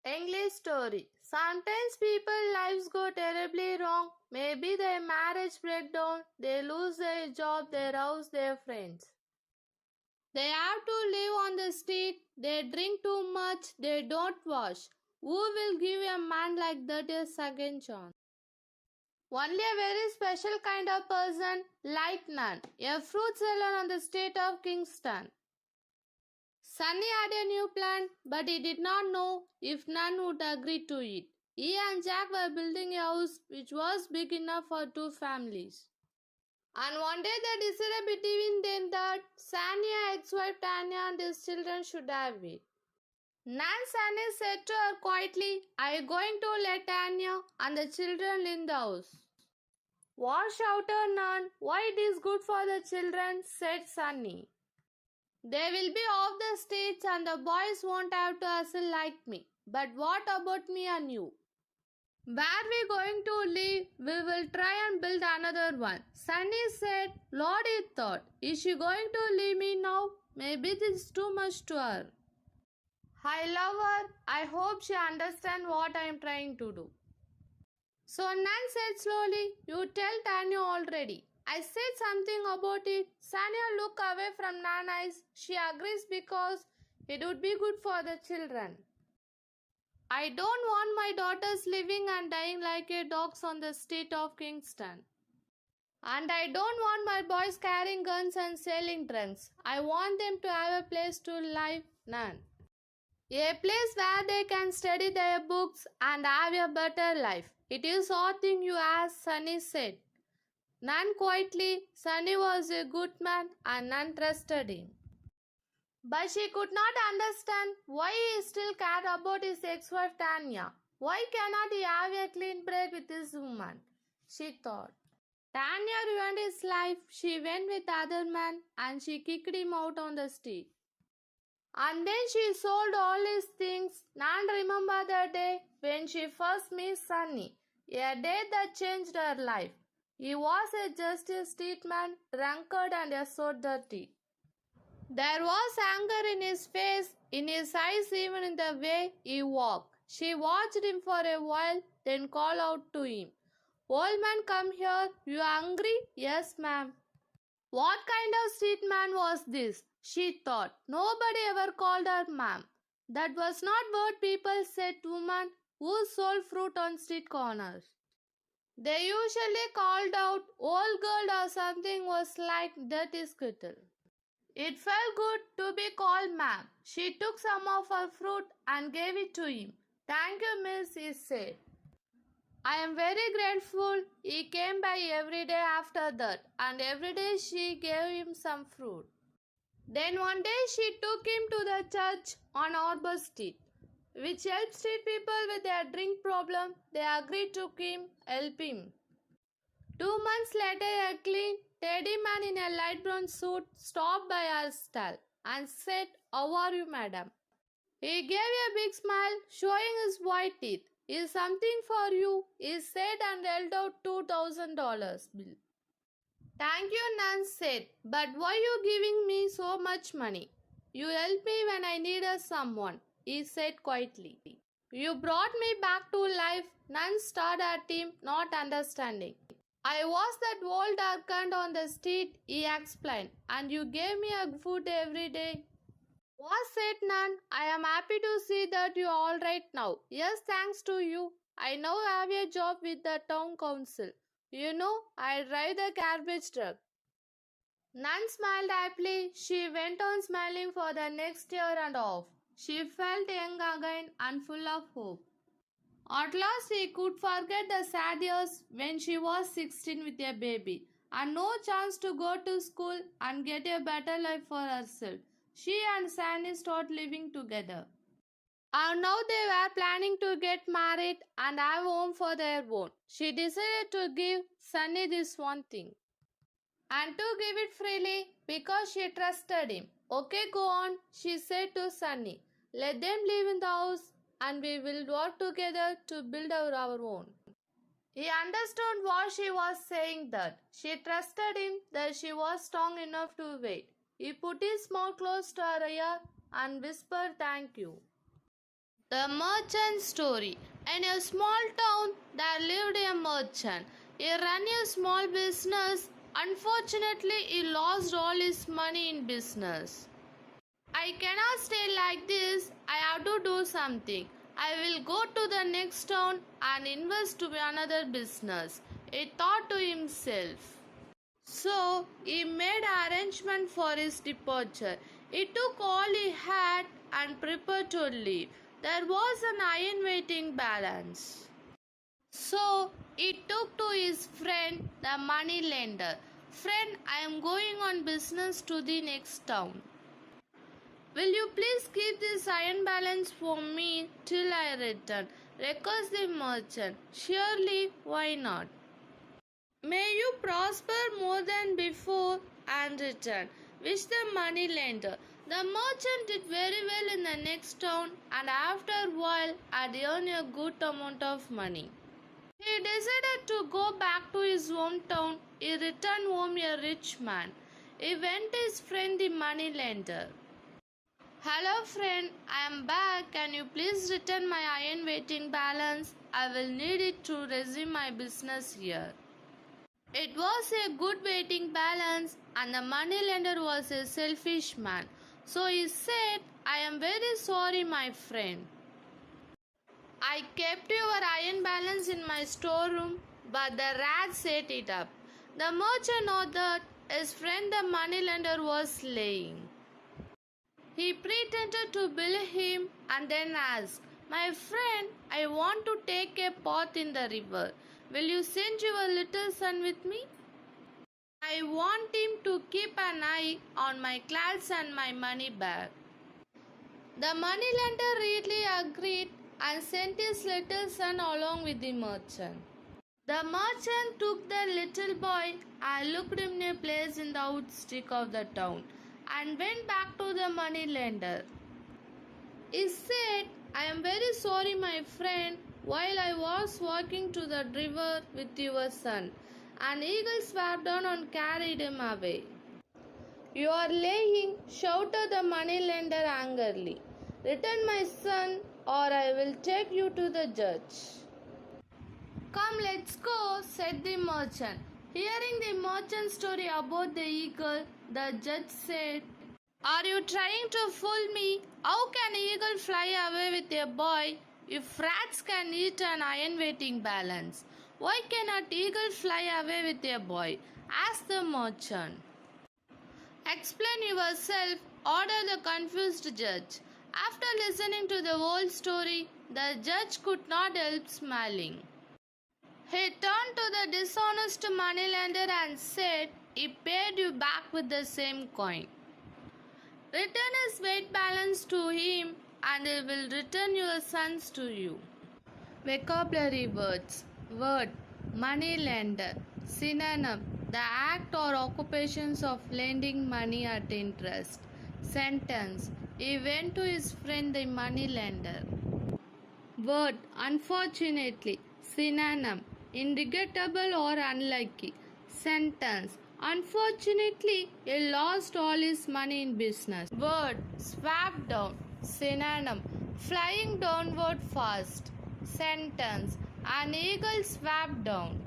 English story. Sometimes people's lives go terribly wrong. Maybe their marriage breaks down, they lose their job, their house, their friends. They have to live on the street, they drink too much, they don't wash. Who will give a man like that a second chance? Only a very special kind of person like Nan, a fruit seller on the street of Kingston. Sunny had a new plan, but he did not know if Nan would agree to it. He and Jack were building a house which was big enough for two families. And one day they decided between them that Sunny's ex-wife Tanya and his children should have it. Nan Sunny said to her quietly, "I am going to let Tanya and the children in the house." "What?" shouted Nan. "Why, it is good for the children," said Sunny. "They will be off the streets and the boys won't have to hustle like me. But what about me and you? Where we going to live? We will try and build another one." Sunny said. Lord, he thought, is she going to leave me now? Maybe this is too much to her. I love her. I hope she understands what I am trying to do. So Nan said slowly, "You tell Tanya already. I said something about it." Sanya looked away from Nan's eyes. She agrees because it would be good for the children. "I don't want my daughters living and dying like a dogs on the street of Kingston. And I don't want my boys carrying guns and selling drugs. I want them to have a place to live, Nan. A place where they can study their books and have a better life." "It is odd thing you ask," Sunny said. Nan quietly. Sunny was a good man and Nan trusted him. But she could not understand why he still cared about his ex-wife Tanya. Why cannot he have a clean break with this woman? She thought. Tanya ruined his life. She went with other man and she kicked him out on the street. And then she sold all his things. Nan remembered the day when she first met Sunny, a day that changed her life. He was just a street man, drunkard and so dirty. There was anger in his face, in his eyes, even in the way he walked. She watched him for a while, then called out to him, "Old man, come here. You hungry?" "Yes, ma'am." What kind of street man was this? She thought. Nobody ever called her ma'am. That was not what people said to women who sold fruit on street corners. They usually called out old girl or something was like dirty skittle. It felt good to be called ma'am. She took some of her fruit and gave it to him. "Thank you, miss," he said. "I am very grateful." He came by every day after that, and every day she gave him some fruit. Then one day she took him to the church on Arbor Street, which helps street people with their drink problem. They agreed to help him. 2 months later, a clean, teddy man in a light brown suit stopped by our stall and said, "How are you, madam?" He gave a big smile, showing his white teeth. "Is something for you," he said and held out $2,000 bill. "Thank you," Nan said, "but why are you giving me so much money?" "You helped me when I needed someone," he said quietly. "You brought me back to life." Nan stared at him, not understanding. "I was that old darkened on the street," he explained, "and you gave me a food every day." "What?" said Nan. "I am happy to see that you are all right now." "Yes, thanks to you. I now have a job with the town council. You know, I drive the garbage truck." Nan smiled happily. She went on smiling for the next year and a half. She felt young again and full of hope. At last she could forget the sad years when she was 16 with a baby and no chance to go to school and get a better life for herself. She and Sandy started living together. And now they were planning to get married and have a home for their own. She decided to give Sunny this one thing, and to give it freely because she trusted him. "Okay, go on," she said to Sunny. "Let them live in the house and we will work together to build our own." He understood what she was saying, that she trusted him, that she was strong enough to wait. He put his mouth close to her ear and whispered, "Thank you." The merchant story. In a small town, there lived a merchant. He ran a small business. Unfortunately, he lost all his money in business. I cannot stay like this. I have to do something. I will go to the next town and invest to another business, he thought to himself. So he made arrangement for his departure. He took all he had and prepared to leave. There was an iron weighting balance. So he took to his friend, the money lender. Friend, I am going on business to the next town. Will you please keep this iron balance for me till I return? Requested the merchant. Surely, why not? May you prosper more than before and return. Wished the money lender. The merchant did very well in the next town and after a while had earned a good amount of money. He decided to go back to his hometown. He returned home a rich man. He went to his friend the money lender. Hello friend, I am back. Can you please return my iron weighting balance? I will need it to resume my business here. It was a good weighting balance and the money lender was a selfish man. So he said, I am very sorry my friend. I kept your iron balance in my storeroom, but the rats ate it up. The merchant knew that his friend the money lender was lying. He pretended to believe him and then asked, my friend, I want to take a bath in the river. Will you send your little son with me? I want him to keep an eye on my clothes and my money bag. The money lender readily agreed and sent his little son along with the merchant. The merchant took the little boy and looked him a place in the outskirts of the town and went back to the money lender. He said, I am very sorry my friend, while I was walking to the river with your son, an eagle swooped down and carried him away. You are lying, shouted the money lender angrily. Return my son or I will take you to the judge. Come, let's go, said the merchant. Hearing the merchant's story about the eagle, the judge said, are you trying to fool me? How can an eagle fly away with a boy if rats can eat an iron weighting balance? Why cannot eagle fly away with a boy? Asked the merchant. Explain yourself, ordered the confused judge. After listening to the whole story, the judge could not help smiling. He turned to the dishonest moneylender and said, he paid you back with the same coin. Return his weight balance to him and he will return your sons to you. Vocabulary words. Word. Moneylender. Synonym. The act or occupations of lending money at interest. Sentence. He went to his friend the moneylender. Word. Unfortunately. Synonym. Irregrettable or unlucky. Sentence. Unfortunately, he lost all his money in business. Word. Swoop down. Synonym. Flying downward fast. Sentence. An eagle swooped down.